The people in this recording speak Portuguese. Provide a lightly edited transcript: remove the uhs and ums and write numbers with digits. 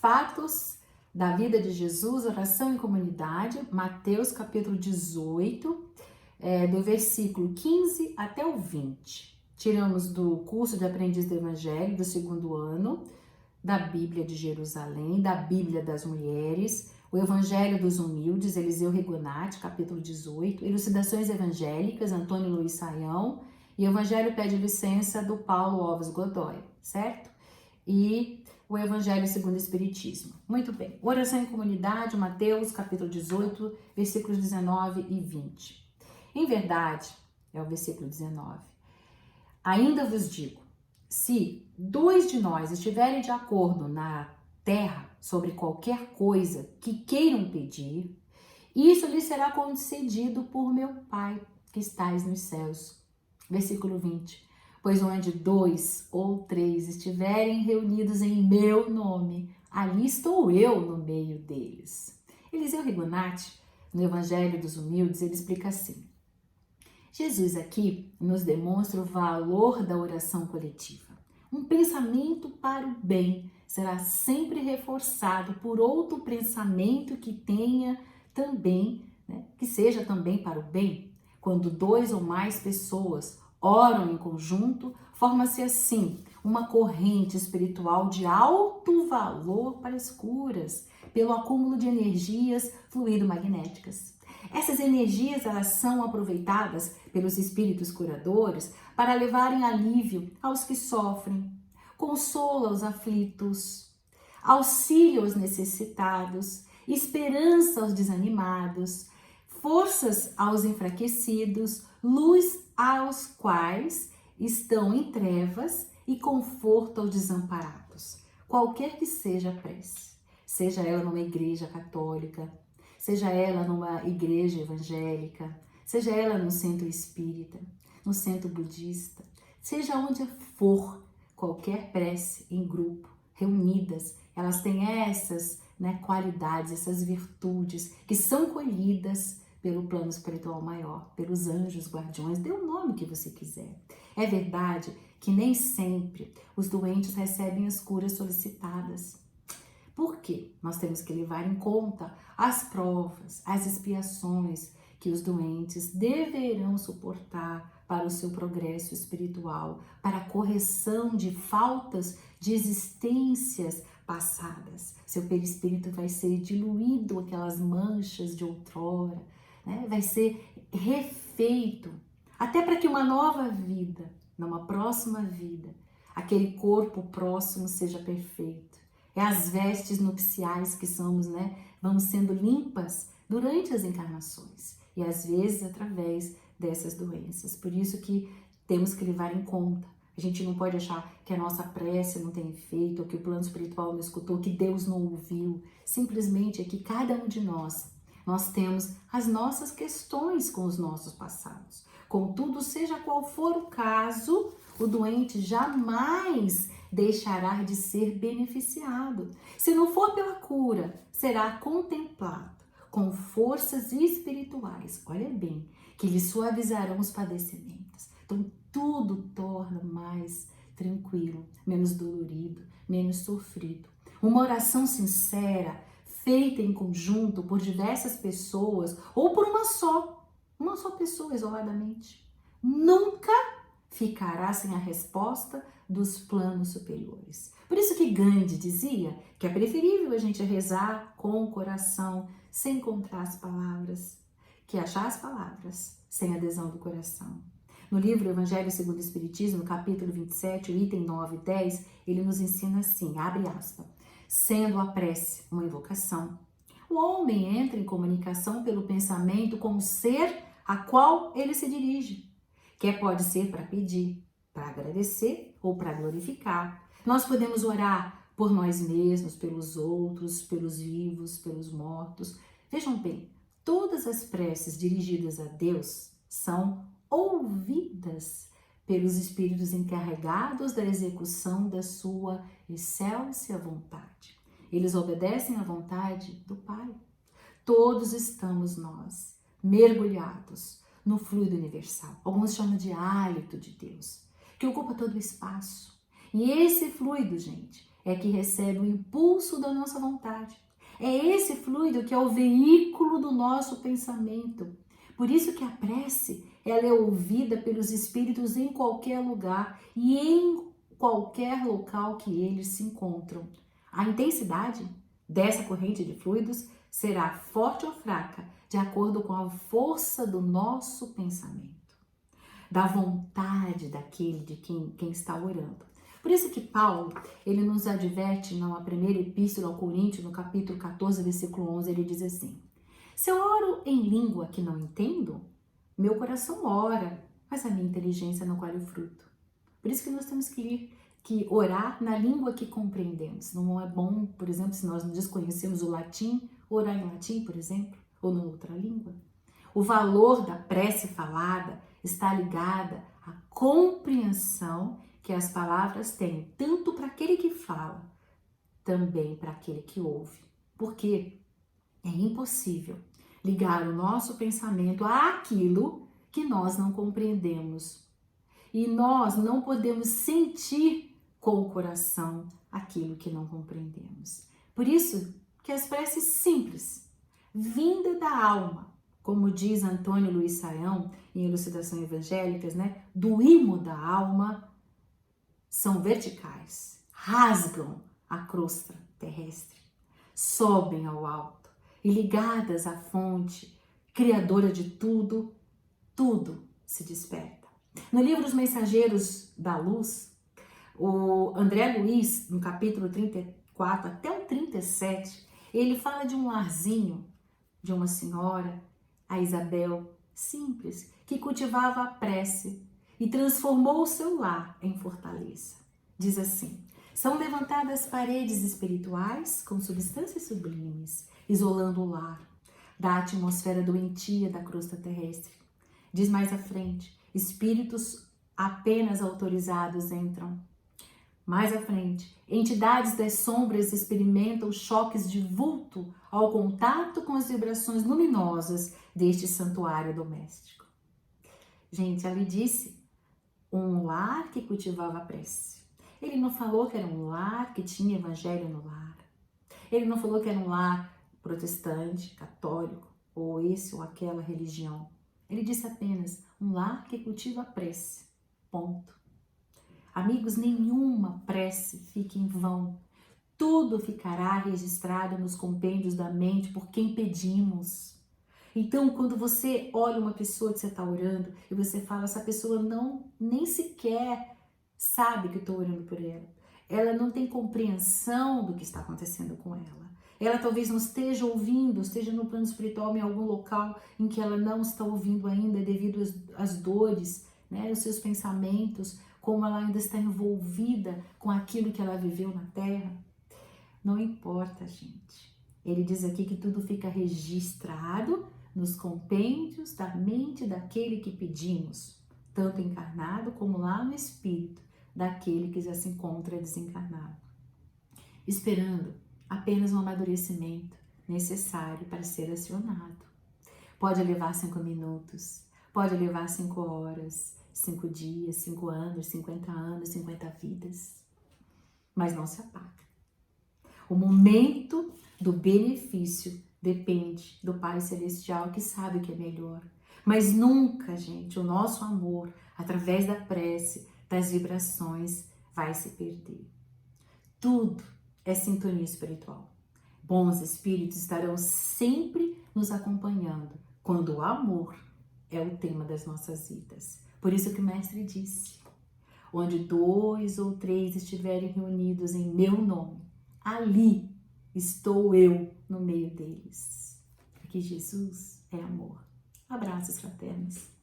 fatos da vida de Jesus, oração em comunidade, Mateus capítulo 18, do versículo 15 até o 20. Tiramos do curso de aprendiz do Evangelho do 2º ano, da Bíblia de Jerusalém, da Bíblia das Mulheres, o Evangelho dos Humildes, Eliseu Rigonati, capítulo 18, Elucidações Evangélicas, Antônio Luiz Saião, e o Evangelho Pede Licença, do Paulo Alves Godoy, certo? E o Evangelho segundo o Espiritismo. Muito bem. Oração em comunidade, Mateus, capítulo 18, versículos 19 e 20. Em verdade, é o versículo 19. Ainda vos digo, se 2 de nós estiverem de acordo na terra sobre qualquer coisa que queiram pedir, isso lhes será concedido por meu Pai que estais nos céus. Versículo 20. Pois onde 2 ou 3 estiverem reunidos em meu nome, ali estou eu no meio deles. Eliseu Rigonati, no Evangelho dos Humildes, ele explica assim. Jesus aqui nos demonstra o valor da oração coletiva. Um pensamento para o bem será sempre reforçado por outro pensamento que tenha também, que seja também para o bem. Quando 2 ou mais pessoas oram em conjunto, forma-se assim uma corrente espiritual de alto valor para as curas, pelo acúmulo de energias fluido-magnéticas. Essas energias elas são aproveitadas pelos espíritos curadores para levarem alívio aos que sofrem, consolo aos aflitos, auxílio aos necessitados, esperança aos desanimados, forças aos enfraquecidos, luz aos quais estão em trevas e conforto aos desamparados. Qualquer que seja a prece, seja ela numa igreja católica, seja ela numa igreja evangélica, seja ela no centro espírita, no centro budista, seja onde for, qualquer prece em grupo, reunidas, elas têm essas qualidades, essas virtudes que são colhidas pelo plano espiritual maior, pelos anjos guardiões, dê o nome que você quiser. É verdade que nem sempre os doentes recebem as curas solicitadas. Por quê? Nós temos que levar em conta as provas, as expiações que os doentes deverão suportar para o seu progresso espiritual, para a correção de faltas de existências passadas. Seu perispírito vai ser diluído, aquelas manchas de outrora, vai ser refeito, até para que uma nova vida, numa próxima vida, aquele corpo próximo seja perfeito. É as vestes nupciais que somos, vamos sendo limpas durante as encarnações e às vezes através dessas doenças. Por isso que temos que levar em conta. A gente não pode achar que a nossa prece não tem efeito, ou que o plano espiritual não escutou, que Deus não ouviu. Simplesmente é que cada um de nós temos as nossas questões com os nossos passados. Contudo, seja qual for o caso, o doente jamais deixará de ser beneficiado. Se não for pela cura, será contemplado com forças espirituais, olha bem, que lhe suavizarão os padecimentos. Então, tudo torna mais tranquilo, menos dolorido, menos sofrido. Uma oração sincera, feita em conjunto por diversas pessoas ou por uma só pessoa isoladamente, nunca ficará sem a resposta dos planos superiores. Por isso que Gandhi dizia que é preferível a gente rezar com o coração, sem encontrar as palavras, que achar as palavras sem adesão do coração. No livro Evangelho segundo o Espiritismo, no capítulo 27, o item 9 e 10, ele nos ensina assim, abre aspas, sendo a prece uma invocação, o homem entra em comunicação pelo pensamento com o ser a qual ele se dirige, que pode ser para pedir, para agradecer ou para glorificar. Nós podemos orar por nós mesmos, pelos outros, pelos vivos, pelos mortos. Vejam bem, todas as preces dirigidas a Deus são ouvidas pelos espíritos encarregados da execução da sua excelsa vontade. Eles obedecem à vontade do Pai. Todos estamos nós mergulhados no fluido universal. Alguns chamam de hálito de Deus, que ocupa todo o espaço. E esse fluido, gente, é que recebe o impulso da nossa vontade. É esse fluido que é o veículo do nosso pensamento. Por isso que a prece, ela é ouvida pelos espíritos em qualquer lugar e em qualquer local que eles se encontram. A intensidade dessa corrente de fluidos será forte ou fraca, de acordo com a força do nosso pensamento, da vontade daquele de quem está orando. Por isso que Paulo, ele nos adverte na primeira epístola ao Coríntios, no capítulo 14, versículo 11, ele diz assim: se eu oro em língua que não entendo, meu coração ora, mas a minha inteligência não colhe o fruto. Por isso que nós temos que orar na língua que compreendemos. Não é bom, por exemplo, se nós desconhecemos o latim, orar em latim, por exemplo, ou em outra língua. O valor da prece falada está ligada à compreensão que as palavras têm, tanto para aquele que fala, também para aquele que ouve. Porque é impossível ligar o nosso pensamento àquilo que nós não compreendemos. E nós não podemos sentir com o coração aquilo que não compreendemos. Por isso que as preces simples, vinda da alma, como diz Antônio Luiz Saião em Elucidação Evangélicas, do imo da alma, são verticais, rasgam a crosta terrestre, sobem ao alto e ligadas à fonte, criadora de tudo, tudo se desperta. No livro Os Mensageiros da Luz, o André Luiz, no capítulo 34 até o 37, ele fala de um larzinho de uma senhora, a Isabel, simples, que cultivava a prece e transformou o seu lar em fortaleza. Diz assim: são levantadas paredes espirituais com substâncias sublimes, isolando o lar da atmosfera doentia da crosta terrestre. Diz mais à frente: espíritos apenas autorizados entram. Mais à frente, entidades das sombras experimentam choques de vulto ao contato com as vibrações luminosas deste santuário doméstico. Gente, ali disse um lar que cultivava a prece. Ele não falou que era um lar que tinha evangelho no lar. Ele não falou que era um lar protestante, católico, ou esse ou aquela religião. Ele disse apenas um lar que cultiva a prece. Ponto. Amigos, nenhuma prece fica em vão. Tudo ficará registrado nos compêndios da mente por quem pedimos. Então, quando você olha uma pessoa que você está orando e você fala, essa pessoa nem sequer sabe que eu estou orando por ela. Ela não tem compreensão do que está acontecendo com ela. Ela talvez não esteja ouvindo, esteja no plano espiritual em algum local em que ela não está ouvindo ainda devido às dores, os seus pensamentos, como ela ainda está envolvida com aquilo que ela viveu na Terra. Não importa, gente. Ele diz aqui que tudo fica registrado nos compêndios da mente daquele que pedimos, tanto encarnado como lá no espírito daquele que já se encontra desencarnado, esperando apenas um amadurecimento necessário para ser acionado. Pode levar 5 minutos, pode levar 5 horas, 5 dias, 5 anos, 50 anos, 50 vidas, mas não se apaga. O momento do benefício depende do Pai Celestial, que sabe o que é melhor. Mas nunca, gente, o nosso amor, através da prece, das vibrações, vai se perder. Tudo é sintonia espiritual. Bons espíritos estarão sempre nos acompanhando quando o amor é o tema das nossas vidas. Por isso que o Mestre disse: onde 2 ou 3 estiverem reunidos em meu nome, ali estou eu no meio deles. Porque Jesus é amor. Abraços fraternos.